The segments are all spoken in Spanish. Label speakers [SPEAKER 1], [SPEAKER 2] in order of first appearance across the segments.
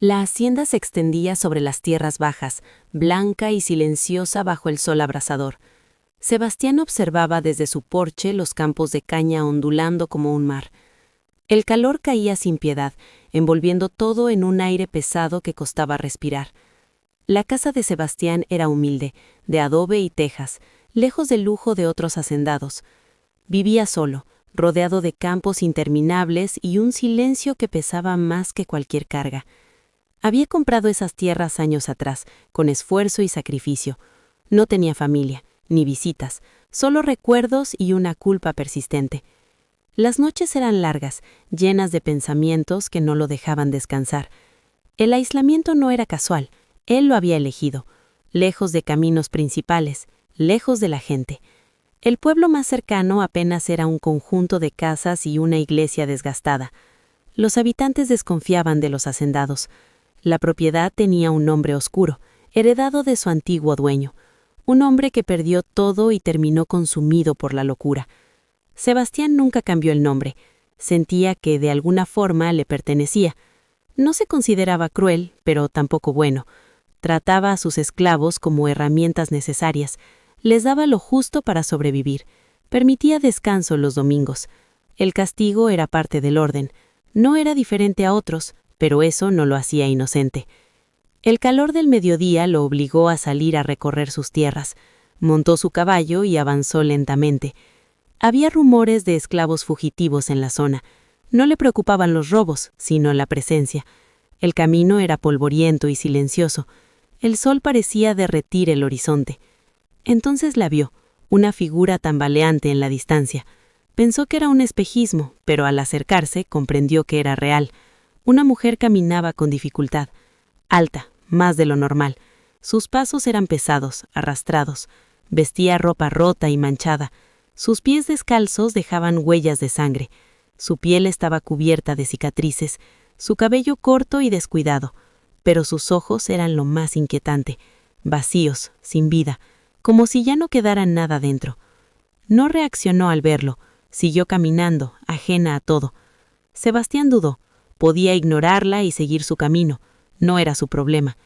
[SPEAKER 1] La hacienda se extendía sobre las tierras bajas, blanca y silenciosa bajo el sol abrasador. Sebastián observaba desde su porche los campos de caña ondulando como un mar. El calor caía sin piedad, envolviendo todo en un aire pesado que costaba respirar. La casa de Sebastián era humilde, de adobe y tejas, lejos del lujo de otros hacendados. Vivía solo, rodeado de campos interminables y un silencio que pesaba más que cualquier carga. Había comprado esas tierras años atrás, con esfuerzo y sacrificio. No tenía familia, ni visitas, solo recuerdos y una culpa persistente. Las noches eran largas, llenas de pensamientos que no lo dejaban descansar. El aislamiento no era casual, él lo había elegido, lejos de caminos principales, lejos de la gente. El pueblo más cercano apenas era un conjunto de casas y una iglesia desgastada. Los habitantes desconfiaban de los hacendados. La propiedad tenía un nombre oscuro, heredado de su antiguo dueño, un hombre que perdió todo y terminó consumido por la locura. Sebastián nunca cambió el nombre, sentía que de alguna forma le pertenecía. No se consideraba cruel, pero tampoco bueno. Trataba a sus esclavos como herramientas necesarias, les daba lo justo para sobrevivir, permitía descanso los domingos. El castigo era parte del orden, no era diferente a otros, pero eso no lo hacía inocente. El calor del mediodía lo obligó a salir a recorrer sus tierras. Montó su caballo y avanzó lentamente. Había rumores de esclavos fugitivos en la zona. No le preocupaban los robos, sino la presencia. El camino era polvoriento y silencioso. El sol parecía derretir el horizonte. Entonces la vio, una figura tambaleante en la distancia. Pensó que era un espejismo, pero al acercarse comprendió que era real. Una mujer caminaba con dificultad, alta, más de lo normal. Sus pasos eran pesados, arrastrados. Vestía ropa rota y manchada. Sus pies descalzos dejaban huellas de sangre. Su piel estaba cubierta de cicatrices, su cabello corto y descuidado, pero sus ojos eran lo más inquietante, vacíos, sin vida, como si ya no quedara nada dentro. No reaccionó al verlo, siguió caminando, ajena a todo. Sebastián dudó. Podía ignorarla y seguir su camino. No era su problema.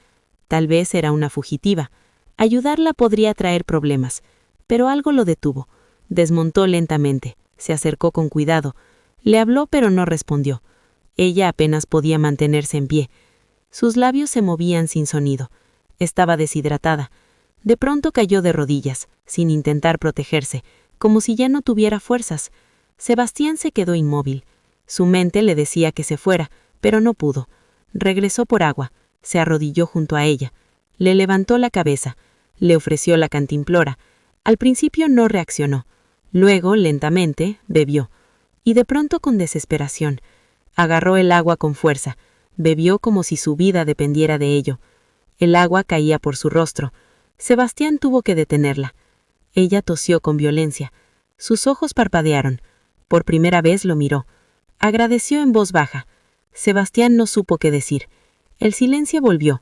[SPEAKER 1] Tal vez era una fugitiva. Ayudarla podría traer problemas. Pero algo lo detuvo. Desmontó lentamente. Se acercó con cuidado. Le habló pero no respondió. Ella apenas podía mantenerse en pie. Sus labios se movían sin sonido. Estaba deshidratada. De pronto cayó de rodillas, sin intentar protegerse, como si ya no tuviera fuerzas. Sebastián se quedó inmóvil. Su mente le decía que se fuera, pero no pudo. Regresó por agua, se arrodilló junto a ella. Le levantó la cabeza, le ofreció la cantimplora. Al principio no reaccionó. Luego, lentamente, bebió. Y de pronto con desesperación. Agarró el agua con fuerza. Bebió como si su vida dependiera de ello. El agua caía por su rostro. Sebastián tuvo que detenerla. Ella tosió con violencia. Sus ojos parpadearon. Por primera vez lo miró. Agradeció en voz baja. Sebastián no supo qué decir. El silencio volvió.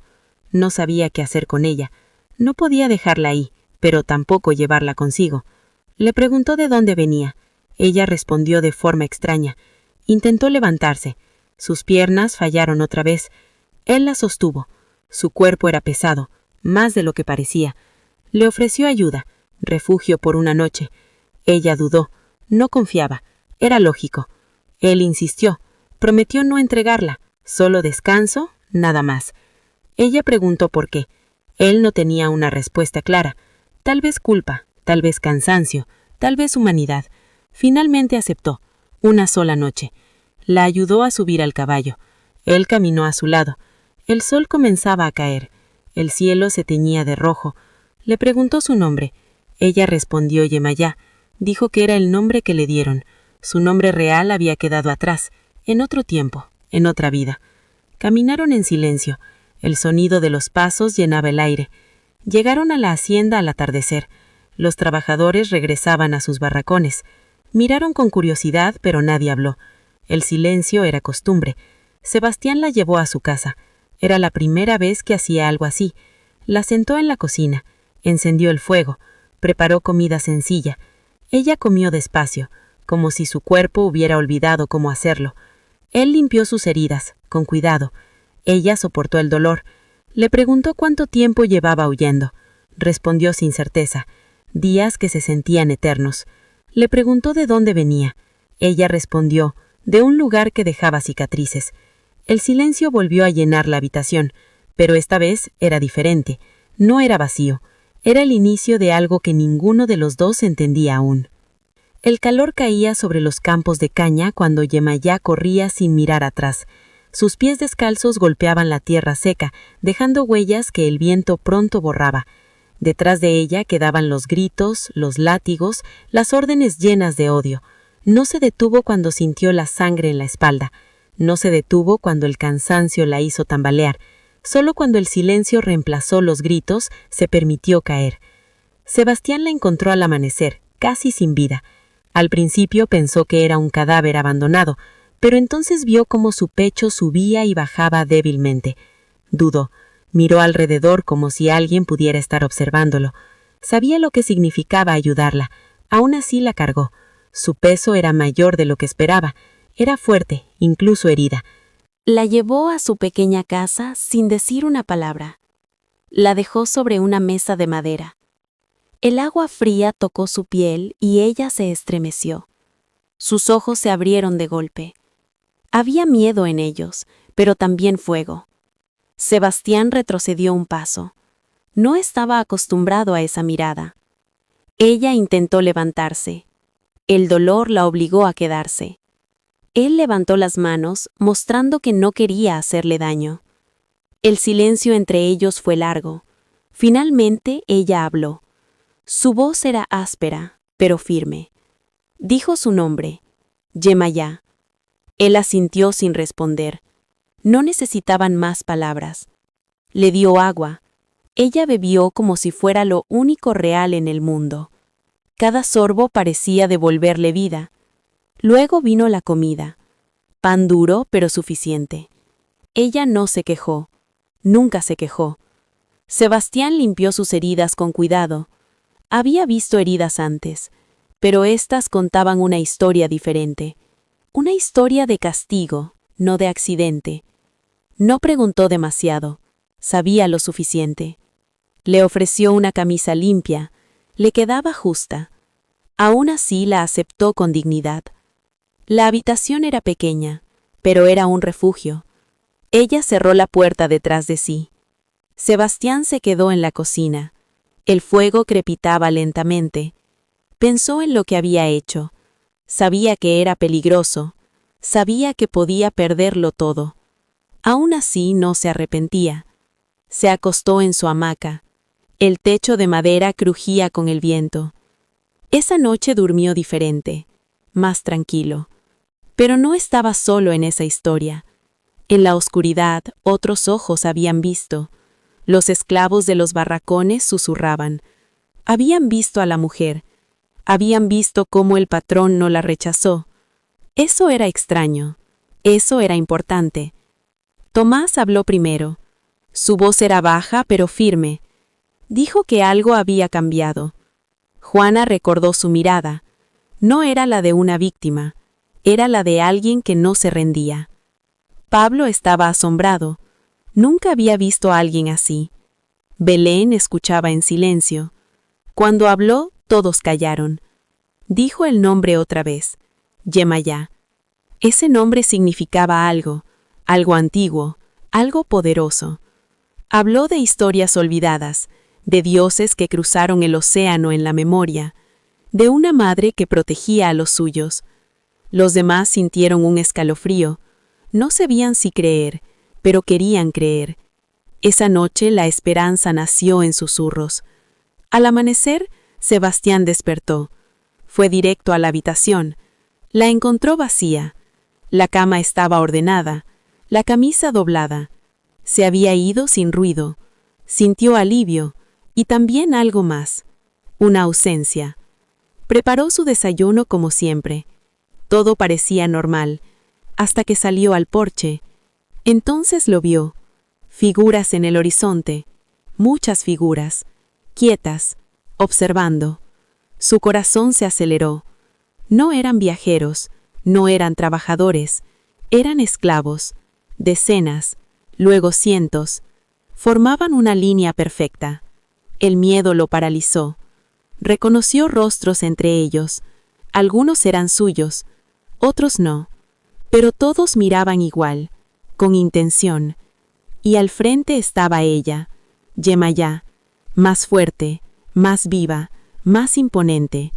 [SPEAKER 1] No sabía qué hacer con ella. No podía dejarla ahí, pero tampoco llevarla consigo. Le preguntó de dónde venía. Ella respondió de forma extraña. Intentó levantarse. Sus piernas fallaron otra vez. Él la sostuvo. Su cuerpo era pesado, más de lo que parecía. Le ofreció ayuda, refugio por una noche. Ella dudó. No confiaba. Era lógico. Él insistió, prometió no entregarla, solo descanso, nada más. Ella preguntó por qué. Él no tenía una respuesta clara. Tal vez culpa, tal vez cansancio, tal vez humanidad. Finalmente aceptó. Una sola noche. La ayudó a subir al caballo. Él caminó a su lado. El sol comenzaba a caer. El cielo se teñía de rojo. Le preguntó su nombre. Ella respondió Yemayá. Dijo que era el nombre que le dieron. Su nombre real había quedado atrás, en otro tiempo, en otra vida. Caminaron en silencio. El sonido de los pasos llenaba el aire. Llegaron a la hacienda al atardecer. Los trabajadores regresaban a sus barracones. Miraron con curiosidad, pero nadie habló. El silencio era costumbre. Sebastián la llevó a su casa. Era la primera vez que hacía algo así. La sentó en la cocina. Encendió el fuego. Preparó comida sencilla. Ella comió despacio, como si su cuerpo hubiera olvidado cómo hacerlo. Él limpió sus heridas, con cuidado. Ella soportó el dolor. Le preguntó cuánto tiempo llevaba huyendo. Respondió sin certeza. Días que se sentían eternos. Le preguntó de dónde venía. Ella respondió, de un lugar que dejaba cicatrices. El silencio volvió a llenar la habitación, pero esta vez era diferente. No era vacío. Era el inicio de algo que ninguno de los dos entendía aún. El calor caía sobre los campos de caña cuando Yemayá corría sin mirar atrás. Sus pies descalzos golpeaban la tierra seca, dejando huellas que el viento pronto borraba. Detrás de ella quedaban los gritos, los látigos, las órdenes llenas de odio. No se detuvo cuando sintió la sangre en la espalda. No se detuvo cuando el cansancio la hizo tambalear. Solo cuando el silencio reemplazó los gritos, se permitió caer. Sebastián la encontró al amanecer, casi sin vida. Al principio pensó que era un cadáver abandonado, pero entonces vio cómo su pecho subía y bajaba débilmente. Dudó. Miró alrededor como si alguien pudiera estar observándolo. Sabía lo que significaba ayudarla. Aún así la cargó. Su peso era mayor de lo que esperaba. Era fuerte, incluso herida. La llevó a su pequeña casa sin decir una palabra. La dejó sobre una mesa de madera. El agua fría tocó su piel y ella se estremeció. Sus ojos se abrieron de golpe. Había miedo en ellos, pero también fuego. Sebastián retrocedió un paso. No estaba acostumbrado a esa mirada. Ella intentó levantarse. El dolor la obligó a quedarse. Él levantó las manos, mostrando que no quería hacerle daño. El silencio entre ellos fue largo. Finalmente ella habló. Su voz era áspera, pero firme. Dijo su nombre, Yemayá. Él asintió sin responder. No necesitaban más palabras. Le dio agua. Ella bebió como si fuera lo único real en el mundo. Cada sorbo parecía devolverle vida. Luego vino la comida. Pan duro, pero suficiente. Ella no se quejó. Nunca se quejó. Sebastián limpió sus heridas con cuidado. Había visto heridas antes, pero éstas contaban una historia diferente. Una historia de castigo, no de accidente. No preguntó demasiado. Sabía lo suficiente. Le ofreció una camisa limpia. Le quedaba justa. Aún así la aceptó con dignidad. La habitación era pequeña, pero era un refugio. Ella cerró la puerta detrás de sí. Sebastián se quedó en la cocina. El fuego crepitaba lentamente. Pensó en lo que había hecho. Sabía que era peligroso. Sabía que podía perderlo todo. Aún así no se arrepentía. Se acostó en su hamaca. El techo de madera crujía con el viento. Esa noche durmió diferente, más tranquilo. Pero no estaba solo en esa historia. En la oscuridad, otros ojos habían visto. Los esclavos de los barracones susurraban. Habían visto a la mujer. Habían visto cómo el patrón no la rechazó. Eso era extraño. Eso era importante. Tomás habló primero. Su voz era baja pero firme. Dijo que algo había cambiado. Juana recordó su mirada. No era la de una víctima. Era la de alguien que no se rendía. Pablo estaba asombrado. Nunca había visto a alguien así. Belén escuchaba en silencio. Cuando habló, todos callaron. Dijo el nombre otra vez. Yemayá. Ese nombre significaba algo antiguo, algo poderoso. Habló de historias olvidadas, de dioses que cruzaron el océano en la memoria, de una madre que protegía a los suyos. Los demás sintieron un escalofrío. No sabían si creer, pero querían creer. Esa noche la esperanza nació en susurros. Al amanecer, Sebastián despertó. Fue directo a la habitación. La encontró vacía. La cama estaba ordenada, la camisa doblada. Se había ido sin ruido. Sintió alivio y también algo más, una ausencia. Preparó su desayuno como siempre. Todo parecía normal, hasta que salió al porche. Entonces lo vio. Figuras en el horizonte, muchas figuras, quietas, observando. Su corazón se aceleró. No eran viajeros, no eran trabajadores, eran esclavos, decenas, luego cientos. Formaban una línea perfecta. El miedo lo paralizó. Reconoció rostros entre ellos. Algunos eran suyos, otros no, pero todos miraban igual, con intención. Y al frente estaba ella, Yemayá, más fuerte, más viva, más imponente.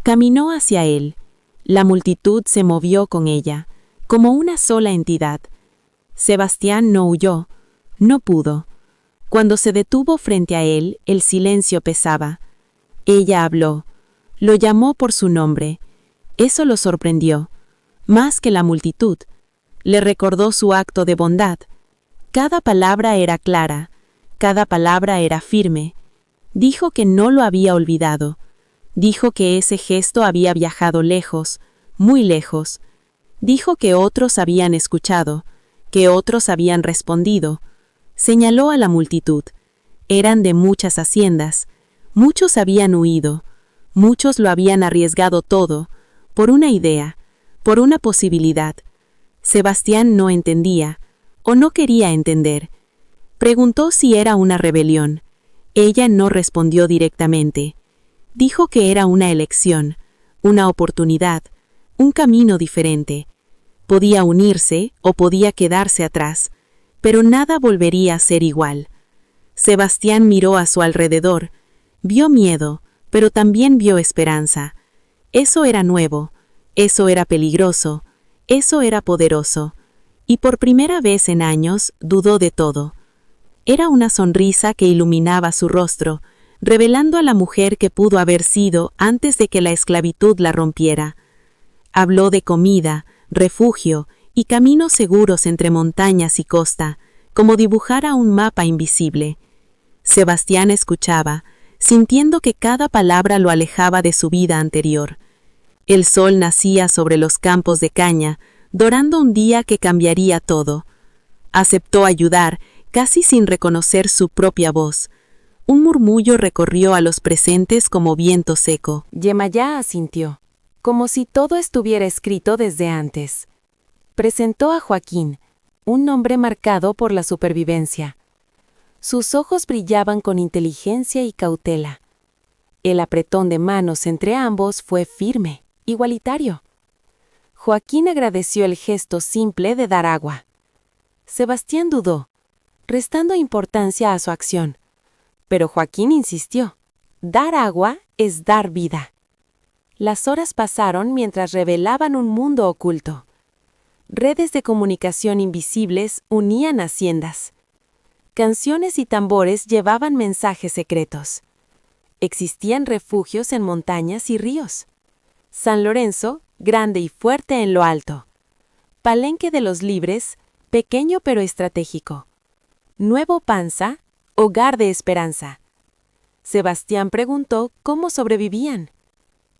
[SPEAKER 1] Caminó hacia él. La multitud se movió con ella, como una sola entidad. Sebastián no huyó, no pudo. Cuando se detuvo frente a él, el silencio pesaba. Ella habló, lo llamó por su nombre. Eso lo sorprendió, más que la multitud. Le recordó su acto de bondad. Cada palabra era clara, cada palabra era firme. Dijo que no lo había olvidado. Dijo que ese gesto había viajado lejos, muy lejos. Dijo que otros habían escuchado, que otros habían respondido. Señaló a la multitud. Eran de muchas haciendas. Muchos habían huido. Muchos lo habían arriesgado todo, por una idea, por una posibilidad. Sebastián no entendía, o no quería entender. Preguntó si era una rebelión. Ella no respondió directamente. Dijo que era una elección, una oportunidad, un camino diferente. Podía unirse o podía quedarse atrás, pero nada volvería a ser igual. Sebastián miró a su alrededor, vio miedo, pero también vio esperanza. Eso era nuevo, eso era peligroso, eso era poderoso. Y por primera vez en años dudó de todo. Era una sonrisa que iluminaba su rostro, revelando a la mujer que pudo haber sido antes de que la esclavitud la rompiera. Habló de comida, refugio y caminos seguros entre montañas y costa, como dibujara un mapa invisible. Sebastián escuchaba, sintiendo que cada palabra lo alejaba de su vida anterior. El sol nacía sobre los campos de caña, dorando un día que cambiaría todo. Aceptó ayudar, casi sin reconocer su propia voz. Un murmullo recorrió a los presentes como viento seco.
[SPEAKER 2] Yemayá asintió, como si todo estuviera escrito desde antes. Presentó a Joaquín, un hombre marcado por la supervivencia. Sus ojos brillaban con inteligencia y cautela. El apretón de manos entre ambos fue firme, igualitario. Joaquín agradeció el gesto simple de dar agua. Sebastián dudó, restando importancia a su acción. Pero Joaquín insistió. Dar agua es dar vida. Las horas pasaron mientras revelaban un mundo oculto. Redes de comunicación invisibles unían haciendas. Canciones y tambores llevaban mensajes secretos. Existían refugios en montañas y ríos. San Lorenzo, grande y fuerte en lo alto. Palenque de los libres, pequeño pero estratégico. Nuevo Panza, hogar de esperanza. Sebastián preguntó cómo sobrevivían.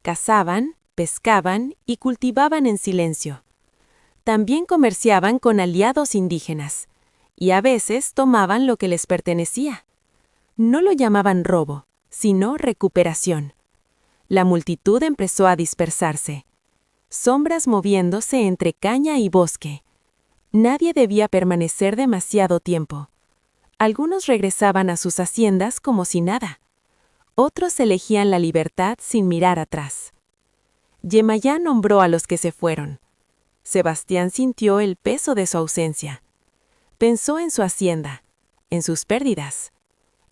[SPEAKER 2] Cazaban, pescaban y cultivaban en silencio. También comerciaban con aliados indígenas, y a veces tomaban lo que les pertenecía. No lo llamaban robo, sino recuperación. La multitud empezó a dispersarse. Sombras moviéndose entre caña y bosque. Nadie debía permanecer demasiado tiempo. Algunos regresaban a sus haciendas como si nada. Otros elegían la libertad sin mirar atrás. Yemayá nombró a los que se fueron. Sebastián sintió el peso de su ausencia. Pensó en su hacienda, en sus pérdidas.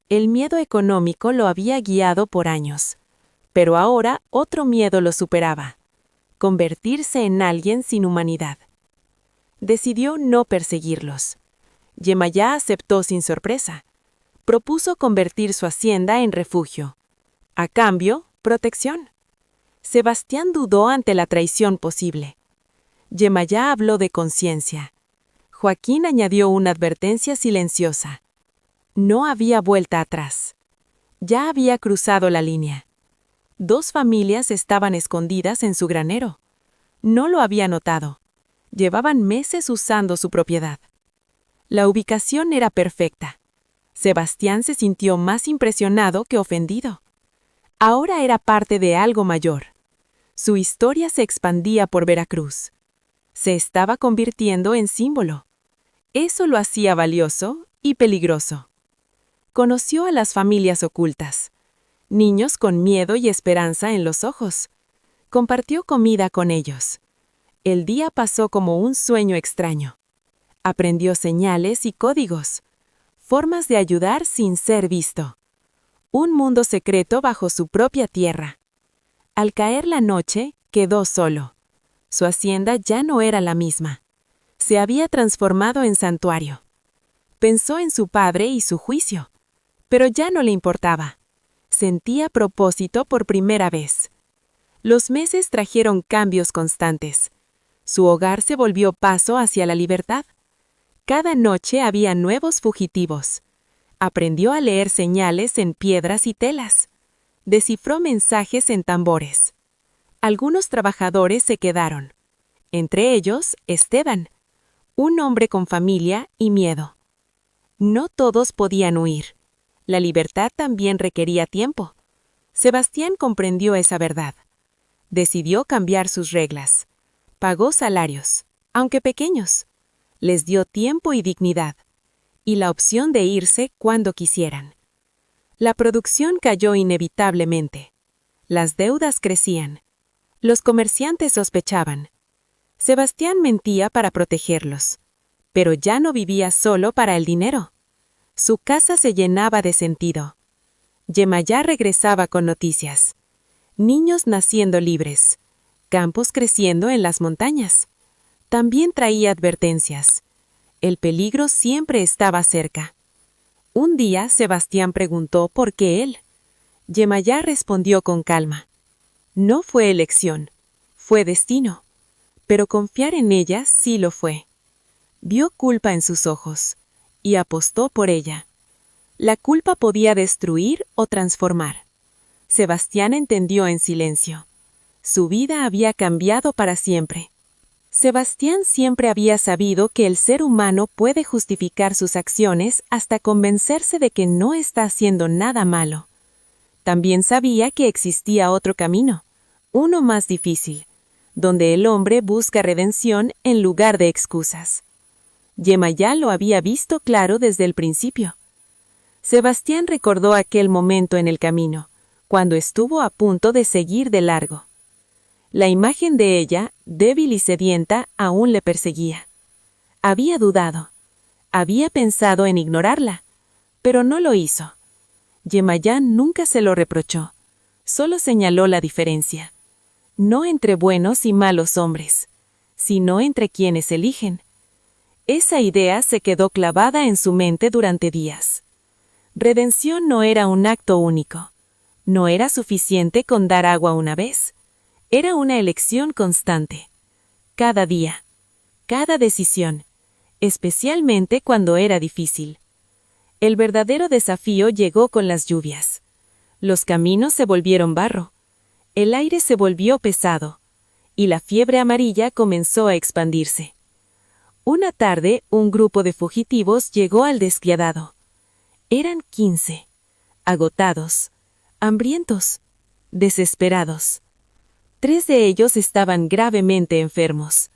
[SPEAKER 2] El miedo económico lo había guiado por años, pero ahora otro miedo lo superaba: convertirse en alguien sin humanidad. Decidió no perseguirlos. Yemayá aceptó sin sorpresa. Propuso convertir su hacienda en refugio. A cambio, protección. Sebastián dudó ante la traición posible. Yemayá habló de conciencia. Joaquín añadió una advertencia silenciosa. No había vuelta atrás. Ya había cruzado la línea. 2 familias estaban escondidas en su granero. No lo había notado. Llevaban meses usando su propiedad. La ubicación era perfecta. Sebastián se sintió más impresionado que ofendido. Ahora era parte de algo mayor. Su historia se expandía por Veracruz. Se estaba convirtiendo en símbolo. Eso lo hacía valioso y peligroso. Conoció a las familias ocultas, niños con miedo y esperanza en los ojos. Compartió comida con ellos. El día pasó como un sueño extraño. Aprendió señales y códigos, formas de ayudar sin ser visto. Un mundo secreto bajo su propia tierra. Al caer la noche, quedó solo. Su hacienda ya no era la misma. Se había transformado en santuario. Pensó en su padre y su juicio, pero ya no le importaba. Sentía propósito por primera vez. Los meses trajeron cambios constantes. Su hogar se volvió paso hacia la libertad. Cada noche había nuevos fugitivos. Aprendió a leer señales en piedras y telas. Descifró mensajes en tambores. Algunos trabajadores se quedaron. Entre ellos, Esteban, un hombre con familia y miedo. No todos podían huir. La libertad también requería tiempo. Sebastián comprendió esa verdad. Decidió cambiar sus reglas. Pagó salarios, aunque pequeños. Les dio tiempo y dignidad, y la opción de irse cuando quisieran. La producción cayó inevitablemente. Las deudas crecían. Los comerciantes sospechaban. Sebastián mentía para protegerlos, pero ya no vivía solo para el dinero. Su casa se llenaba de sentido. Yemayá regresaba con noticias. Niños naciendo libres, campos creciendo en las montañas. También traía advertencias. El peligro siempre estaba cerca. Un día Sebastián preguntó por qué él. Yemayá respondió con calma. No fue elección, fue destino. Pero confiar en ella sí lo fue. Vio culpa en sus ojos y apostó por ella. La culpa podía destruir o transformar. Sebastián entendió en silencio. Su vida había cambiado para siempre. Sebastián siempre había sabido que el ser humano puede justificar sus acciones hasta convencerse de que no está haciendo nada malo. También sabía que existía otro camino, uno más difícil, donde el hombre busca redención en lugar de excusas. Yemayá lo había visto claro desde el principio. Sebastián recordó aquel momento en el camino, cuando estuvo a punto de seguir de largo. La imagen de ella, débil y sedienta, aún le perseguía. Había dudado. Había pensado en ignorarla, pero no lo hizo. Yemayá nunca se lo reprochó, solo señaló la diferencia. No entre buenos y malos hombres, sino entre quienes eligen. Esa idea se quedó clavada en su mente durante días. Redención no era un acto único. No era suficiente con dar agua una vez. Era una elección constante. Cada día, cada decisión, especialmente cuando era difícil. El verdadero desafío llegó con las lluvias. Los caminos se volvieron barro. El aire se volvió pesado, y la fiebre amarilla comenzó a expandirse. Una tarde, un grupo de fugitivos llegó al despiadado. Eran 15, agotados, hambrientos, desesperados. 3 de ellos estaban gravemente enfermos.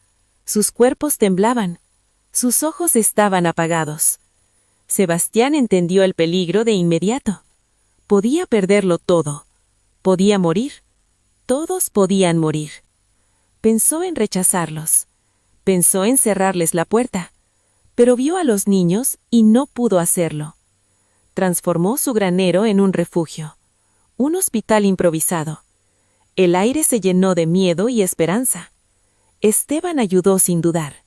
[SPEAKER 2] Sus cuerpos temblaban, sus ojos estaban apagados. Sebastián entendió el peligro de inmediato. Podía perderlo todo. Podía morir. Todos podían morir. Pensó en rechazarlos. Pensó en cerrarles la puerta. Pero vio a los niños y no pudo hacerlo. Transformó su granero en un refugio. Un hospital improvisado. El aire se llenó de miedo y esperanza. Esteban ayudó sin dudar.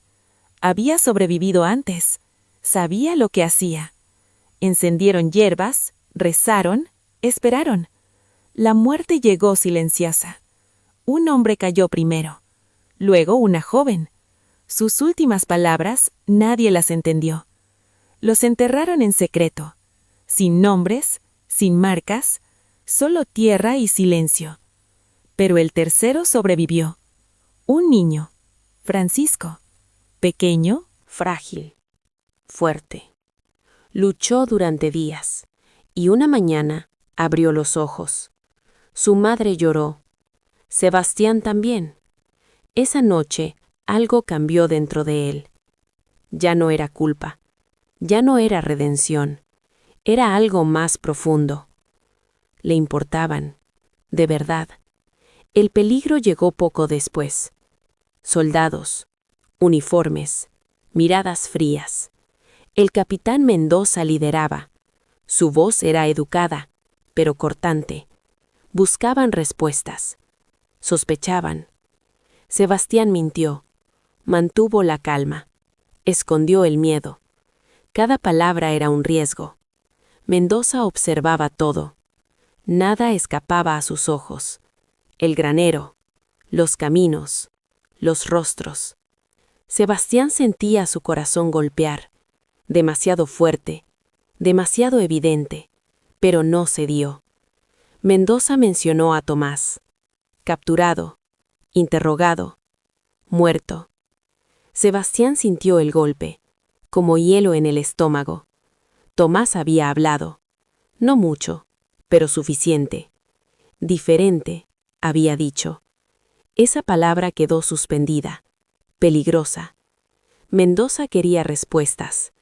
[SPEAKER 2] Había sobrevivido antes. Sabía lo que hacía. Encendieron hierbas, rezaron, esperaron. La muerte llegó silenciosa. Un hombre cayó primero. Luego una joven. Sus últimas palabras nadie las entendió. Los enterraron en secreto. Sin nombres, sin marcas, solo tierra y silencio. Pero el tercero sobrevivió. Un niño, Francisco. Pequeño,
[SPEAKER 1] Frágil, fuerte. Luchó durante días, y una mañana abrió los ojos. Su madre lloró. Sebastián también. Esa noche algo cambió dentro de él. Ya no era culpa. Ya no era redención. Era algo más profundo. Le importaban, de verdad. El peligro llegó poco después. Soldados, uniformes, miradas frías. El capitán Mendoza lideraba. Su voz era educada, pero cortante. Buscaban respuestas. Sospechaban. Sebastián mintió. Mantuvo la calma. Escondió el miedo. Cada palabra era un riesgo. Mendoza observaba todo. Nada escapaba a sus ojos. El granero, los caminos, los rostros. Sebastián sentía su corazón golpear. Demasiado fuerte, demasiado evidente, pero no cedió. Mendoza mencionó a Tomás. Capturado, interrogado, muerto. Sebastián sintió el golpe, como hielo en el estómago. Tomás había hablado. No mucho, pero suficiente. Diferente, había dicho. Esa palabra quedó suspendida, peligrosa. Mendoza quería respuestas.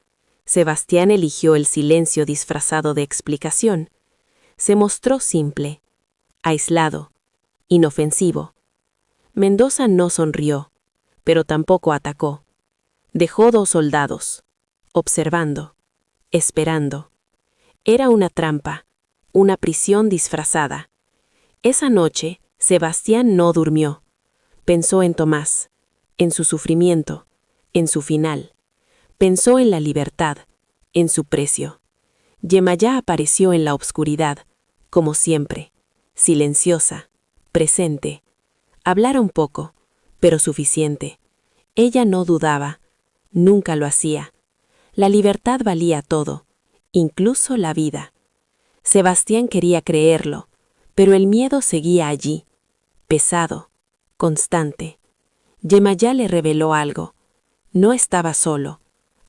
[SPEAKER 1] Sebastián eligió el silencio disfrazado de explicación. Se mostró simple, aislado, inofensivo. Mendoza no sonrió, pero tampoco atacó. Dejó 2 soldados, observando, esperando. Era una trampa, una prisión disfrazada. Esa noche, Sebastián no durmió. Pensó en Tomás, en su sufrimiento, en su final. Pensó en la libertad, en su precio. Yemayá apareció en la obscuridad, como siempre, silenciosa, presente. Hablara un poco, pero suficiente. Ella no dudaba, nunca lo hacía. La libertad valía todo, incluso la vida. Sebastián quería creerlo, pero el miedo seguía allí, pesado, constante. Yemayá le reveló algo. No estaba solo.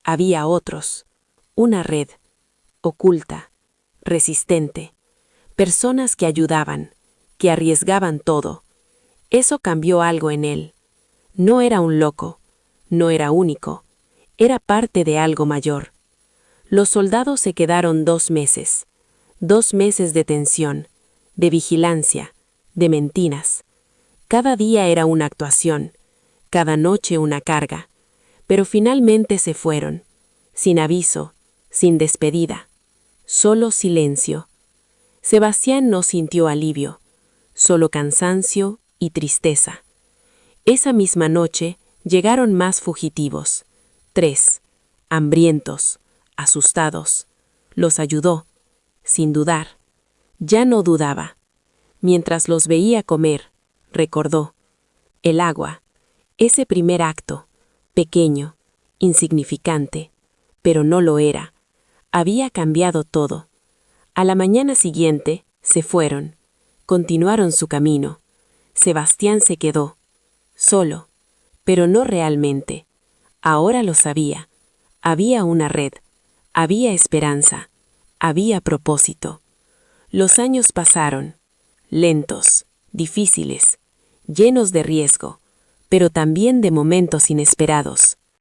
[SPEAKER 1] Había otros. Una red, oculta, resistente. Personas que ayudaban, que arriesgaban todo. Eso cambió algo en él. No era un loco, no era único. Era parte de algo mayor. Los soldados se quedaron 2 meses. 2 meses de tensión, de vigilancia, de mentiras. Cada día era una actuación, cada noche una carga. Pero finalmente se fueron, sin aviso, sin despedida. Solo silencio. Sebastián no sintió alivio, solo cansancio y tristeza. Esa misma noche llegaron más fugitivos. 3, hambrientos, asustados. Los ayudó, sin dudar. Ya no dudaba. Mientras los veía comer, recordó. El agua, ese primer acto, pequeño, insignificante, pero no lo era. Había cambiado todo. A la mañana siguiente, se fueron. Continuaron su camino. Sebastián se quedó. Solo, pero no realmente. Ahora lo sabía. Había una red. Había esperanza. Había propósito. Los años pasaron. Lentos, difíciles, llenos de riesgo, pero también de momentos inesperados.